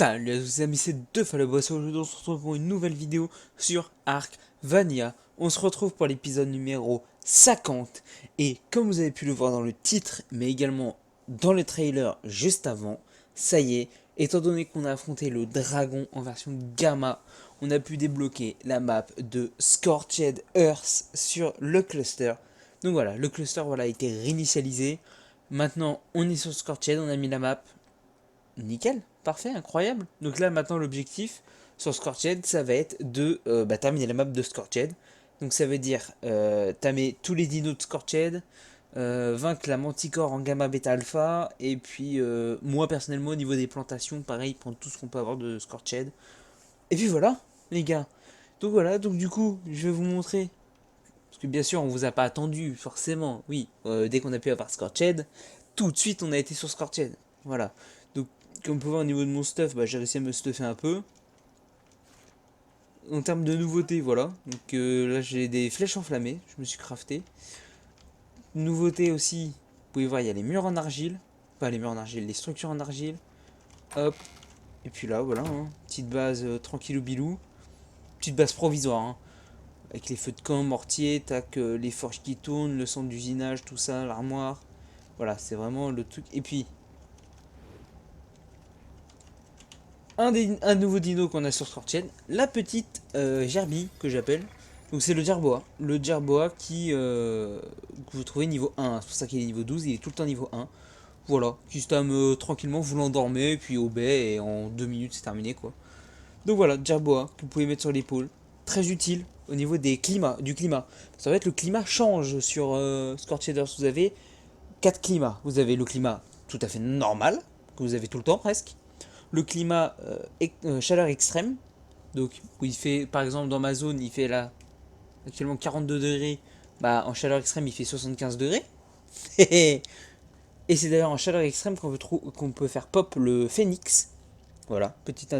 Salut à tous les amis, c'est DeFalaboss. Aujourd'hui on se retrouve pour une nouvelle vidéo sur Ark Vania. On se retrouve pour l'épisode numéro 50. Et comme vous avez pu le voir dans le titre, mais également dans le trailer juste avant, ça y est, étant donné qu'on a affronté le dragon en version gamma, on a pu débloquer la map de Scorched Earth sur le cluster. Donc voilà, le cluster a été réinitialisé. Maintenant on est sur Scorched, on a mis la map. Nickel, parfait, incroyable. Donc là maintenant l'objectif sur Scorched, ça va être de terminer la map de Scorched. Donc ça veut dire tamer tous les dinos de Scorched, vaincre la Manticore en gamma bêta alpha, et puis moi personnellement au niveau des plantations, pareil, prendre tout ce qu'on peut avoir de Scorched. Et puis voilà, les gars. Donc voilà, donc du coup, je vais vous montrer. Parce que bien sûr, on vous a pas attendu, forcément. Oui, dès qu'on a pu avoir Scorched, tout de suite on a été sur Scorched. Voilà. Donc, comme vous pouvez voir au niveau de mon stuff, j'ai réussi à me stuffer un peu. En termes de nouveautés, voilà. Donc là, j'ai des flèches enflammées, je me suis crafté. Nouveauté aussi, vous pouvez voir, il y a les murs en argile. Pas les murs en argile, les structures en argile. Hop. Et puis là, voilà, hein, petite base tranquillou bilou. Petite base provisoire, hein. Avec les feux de camp, mortier, tac, les forges qui tournent, le centre d'usinage, tout ça, l'armoire. Voilà, c'est vraiment le truc. Et puis, un nouveau dino qu'on a sur Scorched, la petite gerbille que j'appelle. Donc c'est le Jerboa. Le Jerboa que vous trouvez niveau 1. C'est pour ça qu'il est niveau 12, il est tout le temps niveau 1. Voilà, qui se tame tranquillement, vous l'endormez, puis au baie, et en 2 minutes c'est terminé quoi. Donc voilà, Jerboa, que vous pouvez mettre sur l'épaule. Très utile au niveau des climats, du climat. Ça va être le climat change sur Scorcheders. Vous avez 4 climats. Vous avez le climat tout à fait normal, que vous avez tout le temps presque. Le climat chaleur extrême, donc où il fait, par exemple dans ma zone, il fait là actuellement 42 degrés, en chaleur extrême il fait 75 degrés. Et c'est d'ailleurs en chaleur extrême qu'on peut faire pop le phénix. Voilà, petite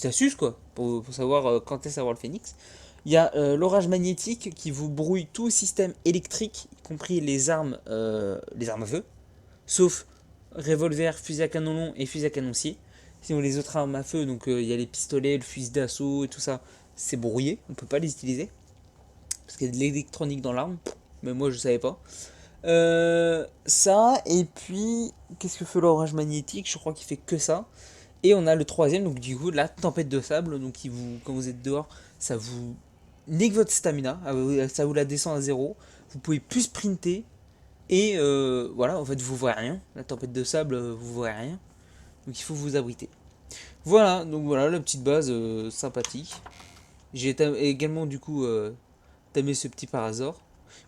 astuce quoi, pour savoir quand est-ce avoir le phénix. Il y a l'orage magnétique qui vous brouille tout système électrique, y compris les armes à feu, sauf revolver, fusil à canon long et fusil à canoncier. Sinon les autres armes à feu, donc il y a les pistolets, le fusil d'assaut et tout ça, c'est brouillé, on peut pas les utiliser. Parce qu'il y a de l'électronique dans l'arme, mais moi je savais pas. Ça, et puis, qu'est-ce que fait l'orage magnétique? Je crois qu'il fait que ça. Et on a le troisième, donc du coup, la tempête de sable, donc quand vous êtes dehors, ça vous nique votre stamina, ça vous la descend à zéro. Vous pouvez plus sprinter, et voilà, en fait, vous voyez rien. La tempête de sable, vous voyez rien. Donc il faut vous abriter. Voilà, donc voilà, la petite base sympathique. J'ai également, du coup, tamé ce petit Parazor.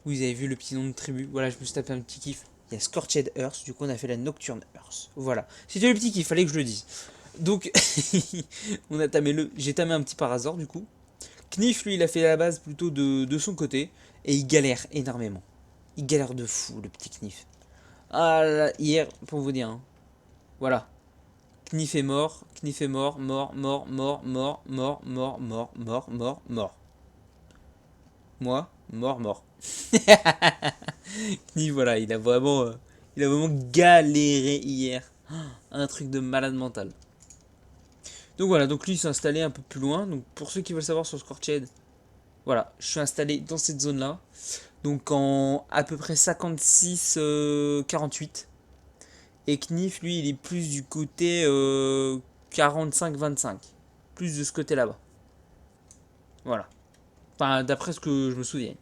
Vous avez vu le petit nom de tribu. Voilà, je me suis tapé un petit kiff. Il y a Scorched Earth, du coup on a fait la Nocturne Earth. Voilà. C'était le petit kiff, fallait que je le dise. Donc, j'ai tamé un petit Parazor du coup. Knif, lui, il a fait la base plutôt de son côté. Et il galère énormément. Il galère de fou, le petit Knif. Ah là, hier, pour vous dire. Hein. Voilà. Knif est mort. Knif est mort. Mort, mort, mort, mort, mort, mort, mort, mort, mort, mort. Moi, mort, mort. Knif, voilà, il a vraiment galéré hier. Un truc de malade mental. Donc voilà, donc lui il s'est installé un peu plus loin. Donc pour ceux qui veulent savoir sur Scorched, voilà, je suis installé dans cette zone là. Donc en à peu près 56-48. Et Knif lui il est plus du côté 45-25. Plus de ce côté là-bas. Voilà. Enfin d'après ce que je me souviens.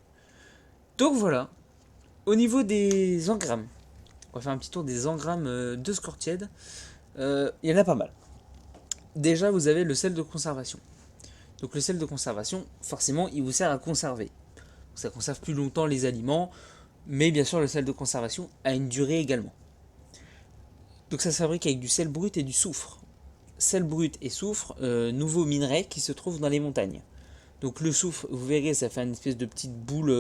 Donc voilà. Au niveau des engrammes. On va faire un petit tour des engrammes de Scorched. Il y en a pas mal. Déjà vous avez le sel de conservation. Donc le sel de conservation, forcément, il vous sert à conserver. Ça conserve plus longtemps les aliments, mais bien sûr le sel de conservation a une durée également. Donc ça se fabrique avec du sel brut et du soufre. Sel brut et soufre, nouveaux minerais qui se trouvent dans les montagnes. Donc le soufre, vous verrez, ça fait une espèce de petite boule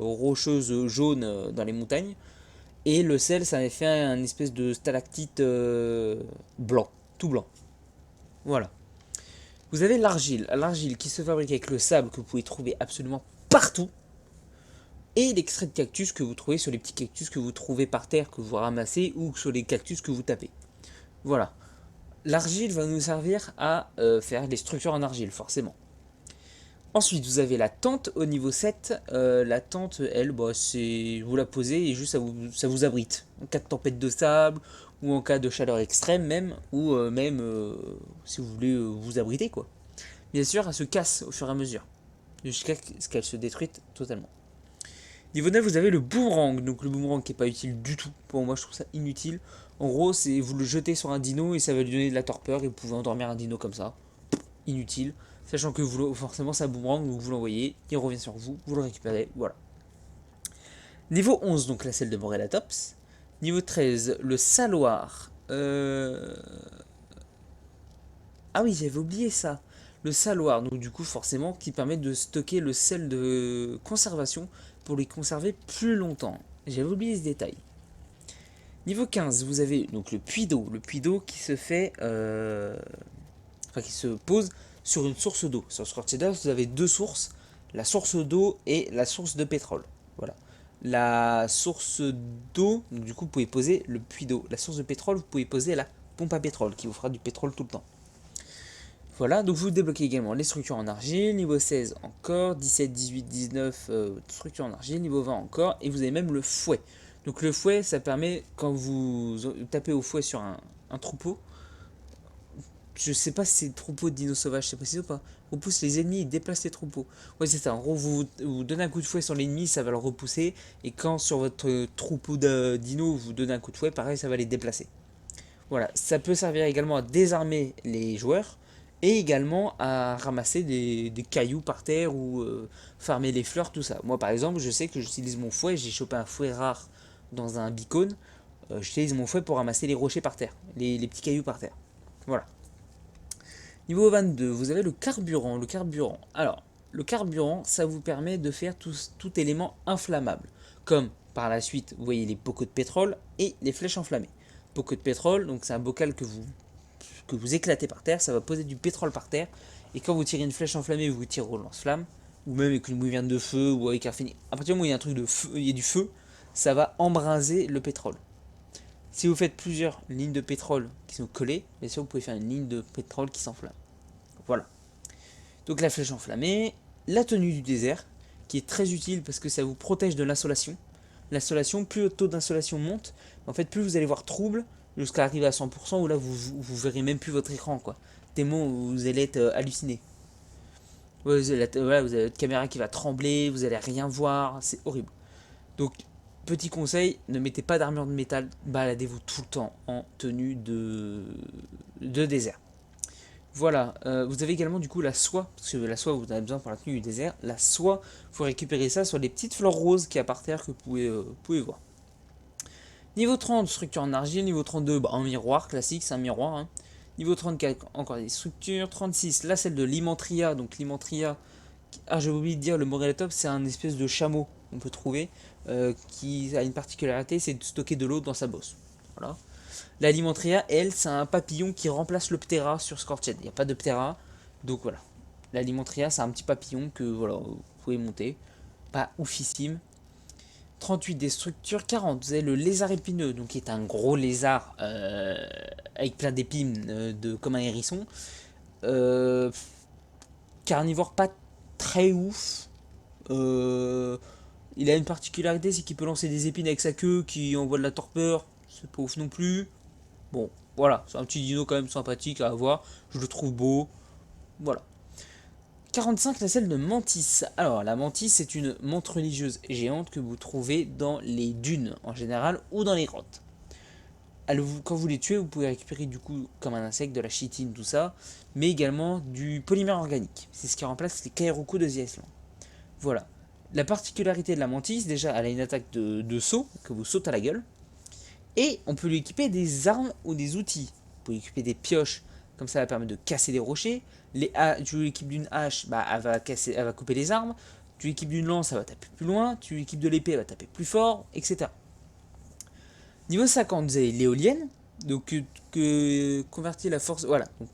rocheuse jaune dans les montagnes. Et le sel, ça fait un espèce de stalactite blanc, tout blanc. Voilà. Vous avez l'argile qui se fabrique avec le sable que vous pouvez trouver absolument partout. et l'extrait de cactus que vous trouvez sur les petits cactus que vous trouvez par terre, que vous ramassez, ou sur les cactus que vous tapez. Voilà. L'argile va nous servir à faire des structures en argile, forcément. Ensuite, vous avez la tente au niveau 7. La tente, elle, bah, c'est vous la posez et juste ça vous abrite. En cas de tempête de sable, ou en cas de chaleur extrême même, ou même si vous voulez vous abriter, quoi. Bien sûr, elle se casse au fur et à mesure, jusqu'à ce qu'elle se détruise totalement. Niveau 9, vous avez le boomerang. Donc le boomerang qui n'est pas utile du tout. Pour moi, je trouve ça inutile. En gros, c'est vous le jetez sur un dino et ça va lui donner de la torpeur et vous pouvez endormir un dino comme ça. Inutile. Sachant que vous, forcément, c'est un boomerang, donc vous l'envoyez, il revient sur vous, vous le récupérez, voilà. Niveau 11, donc la selle de Morellatops. Niveau 13, le saloir. Ah oui, j'avais oublié ça. Le saloir, donc du coup, forcément, qui permet de stocker le sel de conservation pour les conserver plus longtemps. J'avais oublié ce détail. Niveau 15, vous avez donc le puits d'eau. Le puits d'eau qui se fait. Enfin, qui se pose sur une source d'eau. Sur Scorchedal, vous avez deux sources, la source d'eau et la source de pétrole. Voilà. La source d'eau, donc du coup, vous pouvez poser le puits d'eau. La source de pétrole, vous pouvez poser la pompe à pétrole qui vous fera du pétrole tout le temps. Voilà, donc vous débloquez également les structures en argile, niveau 16 encore, 17, 18, 19 structures en argile, niveau 20 encore, et vous avez même le fouet. Donc le fouet, ça permet, quand vous tapez au fouet sur un troupeau, je sais pas si c'est troupeau de dinos sauvages, c'est précis ou pas. Repousse les ennemis et déplace les troupeaux. Ouais, c'est ça. En gros, vous donnez un coup de fouet sur l'ennemi, ça va le repousser. Et quand sur votre troupeau de dinos, vous donnez un coup de fouet, pareil, ça va les déplacer. Voilà. Ça peut servir également à désarmer les joueurs. Et également à ramasser des cailloux par terre ou farmer les fleurs, tout ça. Moi, par exemple, je sais que j'utilise mon fouet. J'ai chopé un fouet rare dans un beacon. J'utilise mon fouet pour ramasser les rochers par terre. Les petits cailloux par terre. Voilà. Niveau 22, vous avez le carburant. Alors, le carburant, ça vous permet de faire tout élément inflammable. Comme par la suite, vous voyez les bocaux de pétrole et les flèches enflammées. Bocaux de pétrole, donc c'est un bocal que vous éclatez par terre, ça va poser du pétrole par terre. Et quand vous tirez une flèche enflammée, vous tirez au lance-flamme, ou même avec une bouillante de feu, ou avec un fini. À partir du moment où il y a un truc de feu, il y a du feu, ça va embraser le pétrole. Si vous faites plusieurs lignes de pétrole qui sont collées, bien sûr vous pouvez faire une ligne de pétrole qui s'enflamme. Voilà. Donc la flèche enflammée, la tenue du désert, qui est très utile parce que ça vous protège de l'insolation. L'insolation, plus le taux d'insolation monte, en fait plus vous allez voir trouble jusqu'à arriver à 100% où là vous verrez même plus votre écran quoi. Tellement vous allez être halluciné. Ouais, vous avez votre caméra qui va trembler, vous allez rien voir, c'est horrible. Donc petit conseil, ne mettez pas d'armure de métal, baladez-vous tout le temps en tenue de désert. Voilà, vous avez également du coup la soie, parce que la soie vous en avez besoin pour la tenue du désert. La soie, il faut récupérer ça sur les petites fleurs roses qu'il y a par terre que vous pouvez voir. Niveau 30, structure en argile. Niveau 32, un miroir classique, c'est un miroir. Hein. Niveau 34, encore des structures. 36, là celle de l'Imantria. Donc l'Imantria, j'ai oublié de dire, le Morellatops, c'est un espèce de chameau qu'on peut trouver, qui a une particularité, c'est de stocker de l'eau dans sa bosse. Voilà. L'Alimentria, elle, c'est un papillon qui remplace le Ptera sur Scorched. Il n'y a pas de Ptera, donc voilà. L'Alimentria, c'est un petit papillon que voilà, vous pouvez monter. Pas oufissime. 38 des structures. 40, vous avez le lézard épineux, donc qui est un gros lézard avec plein d'épines comme un hérisson. Carnivore pas très ouf. Il a une particularité, c'est qu'il peut lancer des épines avec sa queue qui envoie de la torpeur. C'est pas ouf non plus. Bon, voilà, c'est un petit dino quand même sympathique à avoir. Je le trouve beau. Voilà. 45, la selle de Mantis. Alors, la Mantis, c'est une menthe religieuse géante que vous trouvez dans les dunes en général ou dans les grottes. Quand vous les tuez, vous pouvez récupérer du coup, comme un insecte, de la chitine, tout ça, mais également du polymère organique. C'est ce qui remplace les Kairoku de The Island. Voilà. La particularité de la Mantis, déjà, elle a une attaque de saut, que vous saute à la gueule. Et on peut lui équiper des armes ou des outils. Vous pouvez lui équiper des pioches, comme ça va permettre de casser des rochers. Tu lui équipes d'une hache, elle va couper les arbres. Tu lui équipes d'une lance, elle va taper plus loin. Tu lui équipes de l'épée, elle va taper plus fort, etc. Niveau 50, vous avez l'éolienne. Donc, convertir la force. Voilà. Donc,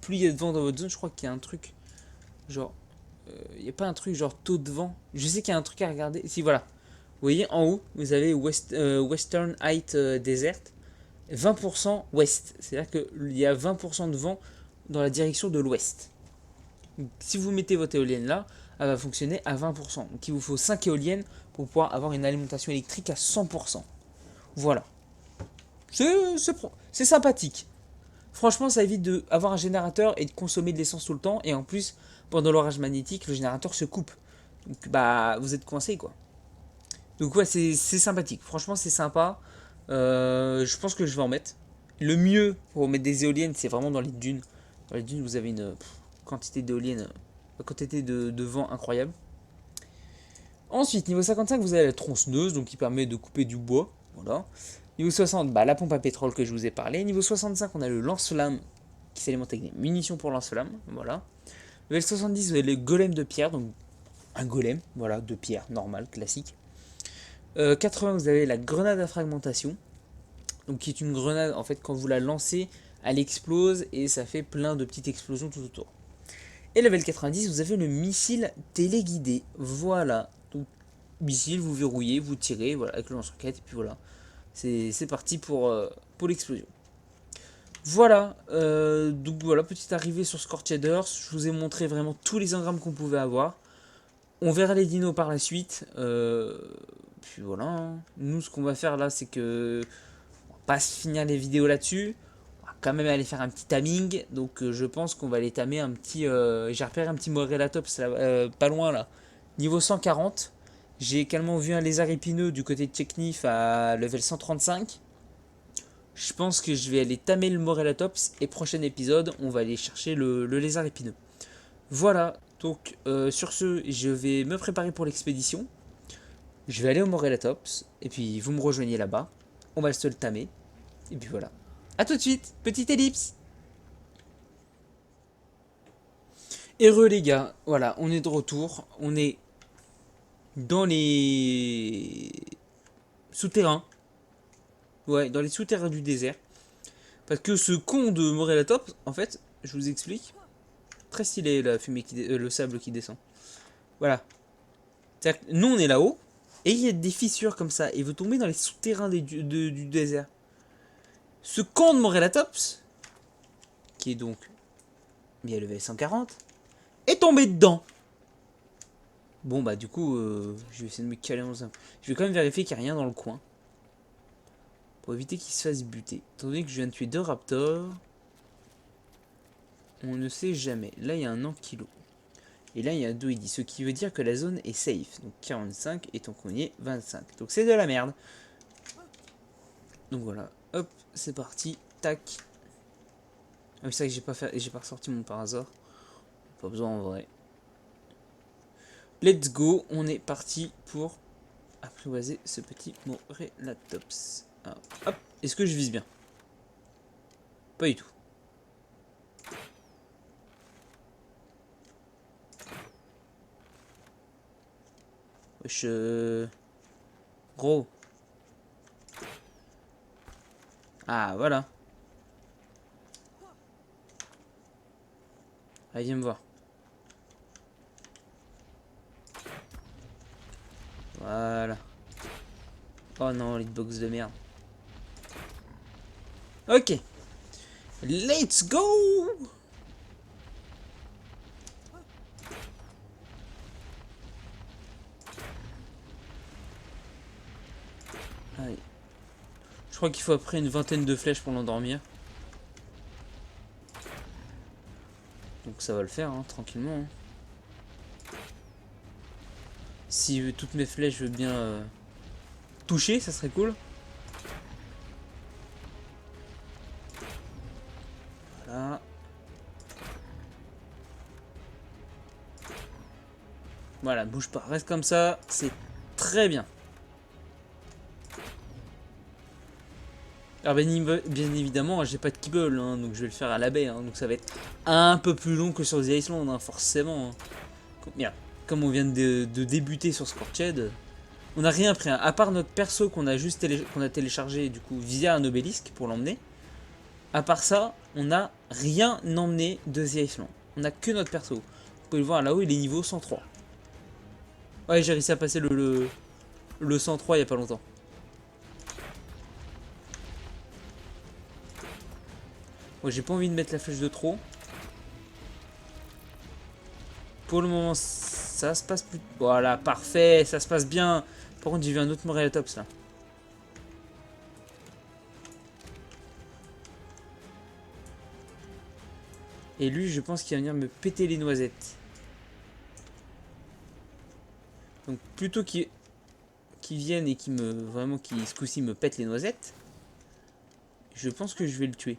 plus il y a de vent dans votre zone, je crois qu'il y a un truc. Genre. Il n'y a pas un truc genre taux de vent. Je sais qu'il y a un truc à regarder. Si, voilà. voyez en haut, vous avez Western Height Desert, 20% ouest. C'est-à-dire qu'il y a 20% de vent dans la direction de l'ouest. Si vous mettez votre éolienne là, elle va fonctionner à 20%. Donc il vous faut 5 éoliennes pour pouvoir avoir une alimentation électrique à 100%. Voilà. C'est sympathique. Franchement, ça évite d'avoir un générateur et de consommer de l'essence tout le temps. Et en plus, pendant l'orage magnétique, le générateur se coupe. Donc bah, vous êtes coincé quoi. Donc ouais, c'est sympathique. Franchement, c'est sympa. Je pense que je vais en mettre. Le mieux pour mettre des éoliennes, c'est vraiment dans les dunes. Dans les dunes, vous avez une quantité d'éoliennes, une quantité de vent incroyable. Ensuite, niveau 55, vous avez la tronçonneuse, donc qui permet de couper du bois. Voilà. Niveau 60, bah, la pompe à pétrole que je vous ai parlé. Niveau 65, on a le lance-flamme qui s'alimente avec des munitions pour lance-flamme. Voilà. Level 70, vous avez le golem de pierre, donc un golem, voilà, de pierre, normal, classique. 80, vous avez la grenade à fragmentation, donc qui est une grenade, en fait, quand vous la lancez, elle explose et ça fait plein de petites explosions tout autour. Et level 90, vous avez le missile téléguidé, voilà. Donc, missile, vous verrouillez, vous tirez, voilà, avec le lance-roquette, et puis voilà. C'est parti pour l'explosion. Voilà, donc voilà, petite arrivée sur Scorched Earth. Je vous ai montré vraiment tous les engrammes qu'on pouvait avoir. On verra les dinos par la suite. Puis voilà, hein. Nous, ce qu'on va faire là, c'est que on va pas se finir les vidéos là-dessus. On va quand même aller faire un petit taming. Donc je pense qu'on va aller tamer un petit... j'ai repéré un petit Morellatops pas loin là. Niveau 140. J'ai également vu un lézard épineux du côté de Technif à level 135. Je pense que je vais aller tamer le Morellatops et prochain épisode, on va aller chercher le lézard épineux. Voilà, donc sur ce, je vais me préparer pour l'expédition. Je vais aller au Morellatops et puis vous me rejoignez là-bas. On va se le tamer. Et puis voilà. A tout de suite, petite ellipse. Heureux les gars, voilà, on est de retour. On est dans les souterrains. Ouais, dans les souterrains du désert. Parce que ce con de Morellatops, en fait, je vous explique. Très stylé la fumée le sable qui descend. Voilà. C'est-à-dire que nous on est là-haut. Et il y a des fissures comme ça. Et vous tombez dans les souterrains du désert. Ce con de Morellatops, qui est donc bien level 140, est tombé dedans. Bon bah du coup, je vais essayer de me caler dans un... Je vais quand même vérifier qu'il n'y a rien dans le coin. Pour éviter qu'il se fasse buter. Étant donné que je viens de tuer 2 raptors, on ne sait jamais. Là il y a un ankilo. Et là il y a un doidi. Ce qui veut dire que la zone est safe. Donc 45 et ton cogné 25. Donc c'est de la merde. Donc voilà. Hop, c'est parti. Tac. Ah oui, c'est vrai que j'ai pas ressorti mon parasor. Pas besoin en vrai. Let's go, on est parti pour apprivoiser ce petit Morellatops. Ah, hop, est-ce que je vise bien? Pas du tout. Wesh, gros. Ah, voilà. Allez, viens me voir. Voilà. Oh non, hitbox de merde. Ok. Let's go. Allez. Je crois qu'il faut après une vingtaine de flèches pour l'endormir. Donc ça va le faire, hein, tranquillement. Hein. Si toutes mes flèches veulent bien toucher, ça serait cool. Voilà. Voilà, bouge pas, reste comme ça, c'est très bien. Alors bien évidemment, j'ai pas de kibble, hein, donc je vais le faire à la baie, hein, donc ça va être un peu plus long que sur The Island, hein, forcément. Hein. Merde, comme on vient de débuter sur Scorched, on n'a rien pris, hein, à part notre perso qu'on a juste téléchargé du coup via un obélisque pour l'emmener. À part ça, on n'a rien emmené de The Island. On n'a que notre perso. Vous pouvez le voir là-haut, il est niveau 103. Ouais, j'ai réussi à passer le 103 il y a pas longtemps. Moi j'ai pas envie de mettre la flèche de trop. Pour le moment ça se passe plus... Voilà, parfait, ça se passe bien. Par contre j'ai vu un autre Morelatops là. Et lui je pense qu'il va venir me péter les noisettes. Donc plutôt qu'il vienne et qu'il me... Vraiment qu'il ce coup-ci me pète les noisettes. Je pense que je vais le tuer.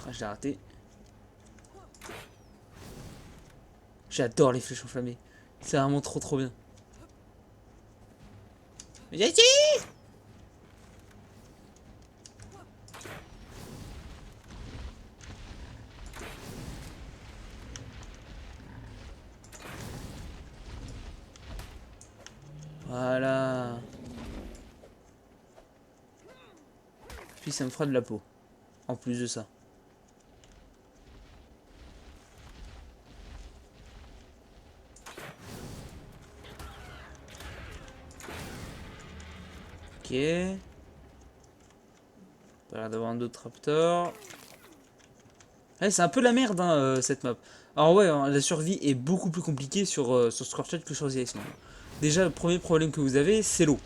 Ah, j'ai raté. J'adore les flèches enflammées. C'est vraiment trop bien. Voilà. Puis ça me fera de la peau. En plus de ça. Ok. Pas l'air d'avoir un autre raptor. Ouais, c'est un peu la merde hein, cette map. Alors ouais, hein, la survie est beaucoup plus compliquée sur Scorched que sur The Iceland. Déjà, le premier problème que vous avez, c'est l'eau.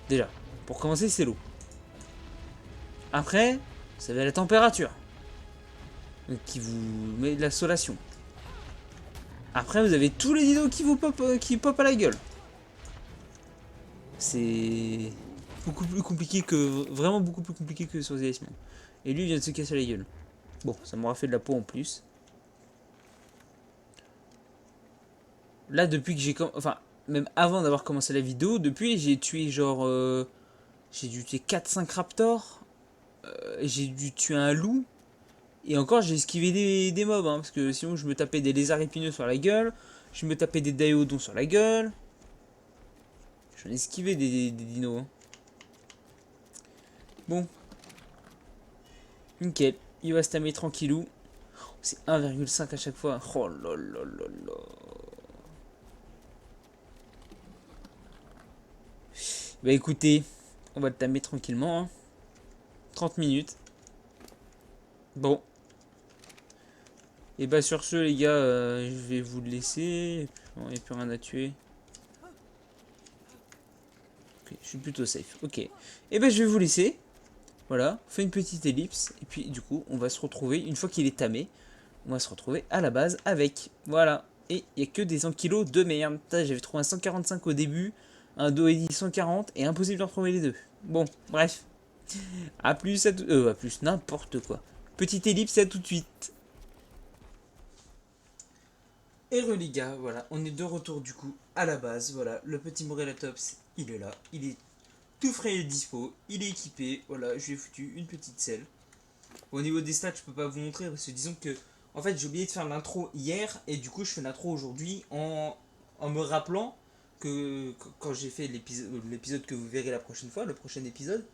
Déjà, pour commencer, c'est l'eau. Après, vous avez la température. Donc, qui vous met de la solation. Après, vous avez tous les dinos qui pop à la gueule. C'est beaucoup plus compliqué que... Vraiment beaucoup plus compliqué que sur The Iceland. Et lui, il vient de se casser la gueule. Bon, ça m'aura fait de la peau en plus. Là, depuis que j'ai... Enfin, même avant d'avoir commencé la vidéo, depuis, j'ai tué genre... j'ai dû tuer 4-5 raptors. J'ai dû tuer un loup. Et encore, j'ai esquivé des mobs, hein, parce que sinon, je me tapais des lézards épineux sur la gueule. Je me tapais des daïodons sur la gueule. J'en ai esquivé des dinos. Hein. Bon. Nickel. Il va se tamer tranquillou. C'est 1,5 à chaque fois. Oh là là là là. Bah écoutez, on va le tamer tranquillement. Hein. 30 minutes. Bon. Et bah sur ce les gars, je vais vous le laisser. Bon, il n'y a plus rien à tuer. Okay, je suis plutôt safe. Ok. Et bah je vais vous laisser. Voilà, on fait une petite ellipse. Et puis du coup, on va se retrouver, une fois qu'il est tamé, on va se retrouver à la base avec. Voilà. Et il n'y a que des 100 kilos de merde. J'avais trouvé un 145 au début, un Doedi 140 et impossible de retrouver les deux. Bon, bref. A plus, à plus, n'importe quoi. Petite ellipse, à tout de suite. Et les gars, voilà, on est de retour du coup à la base. Voilà, le petit Morelatops, il est là. Il est tout frais et dispo. Il est équipé. Voilà, je lui ai foutu une petite selle. Au niveau des stats, je peux pas vous montrer parce que disons que en fait j'ai oublié de faire l'intro hier et du coup je fais l'intro aujourd'hui en me rappelant que quand j'ai fait l'épisode que vous verrez la prochaine fois, le prochain épisode,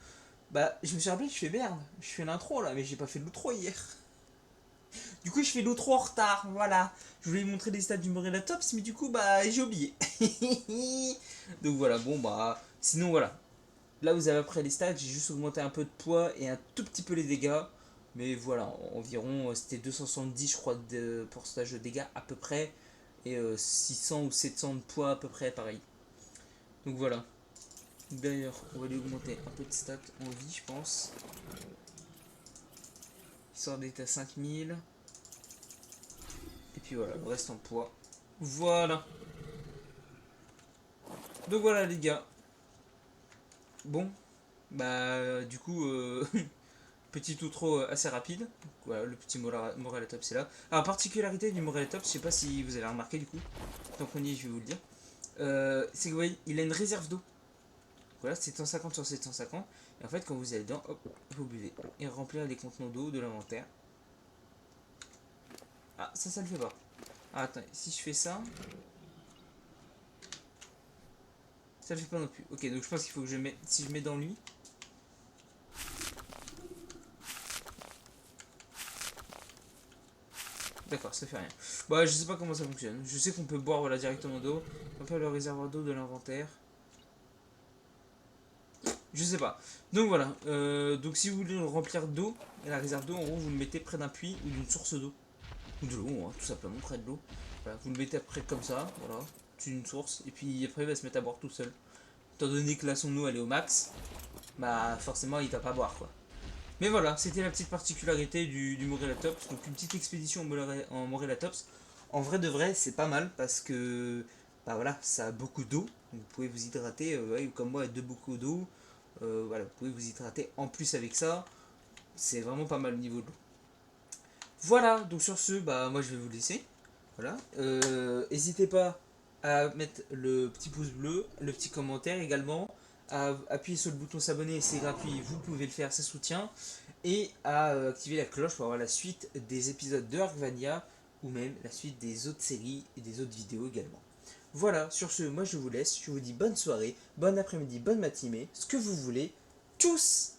bah je me suis rappelé, je fais merde, je fais l'intro là mais j'ai pas fait l'outro hier. Du coup je fais l'outro en retard, voilà. Je voulais vous montrer les stats du Morelatops mais du coup bah j'ai oublié. Donc voilà, bon bah sinon voilà. Là vous avez après les stats, j'ai juste augmenté un peu de poids et un tout petit peu les dégâts. Mais voilà, environ, c'était 270 je crois de pourcentage de dégâts à peu près. Et 600 ou 700 de poids à peu près pareil. Donc voilà. D'ailleurs, on va lui augmenter un peu de stats en vie je pense. Histoire d'être à 5000. Et puis voilà, le reste en poids. Voilà. Donc voilà les gars. Bon. Bah du coup... Petit outro assez rapide. Voilà, le petit Morelatops c'est là. Alors, particularité du Morelatops, je sais pas si vous avez remarqué du coup. Tant qu'on y est, je vais vous le dire. C'est que vous voyez, il a une réserve d'eau. Voilà, 750 sur 750. Et en fait, quand vous allez dedans, hop, vous buvez. Et remplir les contenants d'eau de l'inventaire. Ah, ça le fait pas. Ah, attendez, si je fais ça. Ça le fait pas non plus. Ok, donc je pense qu'il faut que je mette. Si je mets dans lui. D'accord, ça fait rien. Bah, je sais pas comment ça fonctionne. Je sais qu'on peut boire voilà, directement d'eau. On peut le réservoir d'eau de l'inventaire. Je sais pas. Donc voilà. Donc si vous voulez le remplir d'eau, la réserve d'eau, en gros, vous le mettez près d'un puits ou d'une source d'eau. Ou de l'eau, hein, tout simplement, près de l'eau. Voilà, vous le mettez après comme ça, voilà. C'est une source. Et puis après, il va se mettre à boire tout seul. Étant donné que là, son eau, elle est au max, bah forcément, il t'a pas à boire, quoi. Mais voilà, c'était la petite particularité du Morellatops. Donc une petite expédition en Morellatops. En vrai de vrai, c'est pas mal parce que bah voilà, ça a beaucoup d'eau. Vous pouvez vous hydrater, ouais, comme moi, avec de beaucoup d'eau. Voilà, vous pouvez vous hydrater en plus avec ça. C'est vraiment pas mal au niveau de l'eau. Voilà, donc sur ce, bah moi je vais vous laisser. Voilà. N'hésitez pas à mettre le petit pouce bleu, le petit commentaire également, à appuyer sur le bouton s'abonner, c'est gratuit, vous pouvez le faire, ça soutient, et à activer la cloche pour avoir la suite des épisodes de Arcvania ou même la suite des autres séries et des autres vidéos également. Voilà, sur ce, moi je vous laisse, je vous dis bonne soirée, bon après-midi, bonne matinée, ce que vous voulez. Tchuss!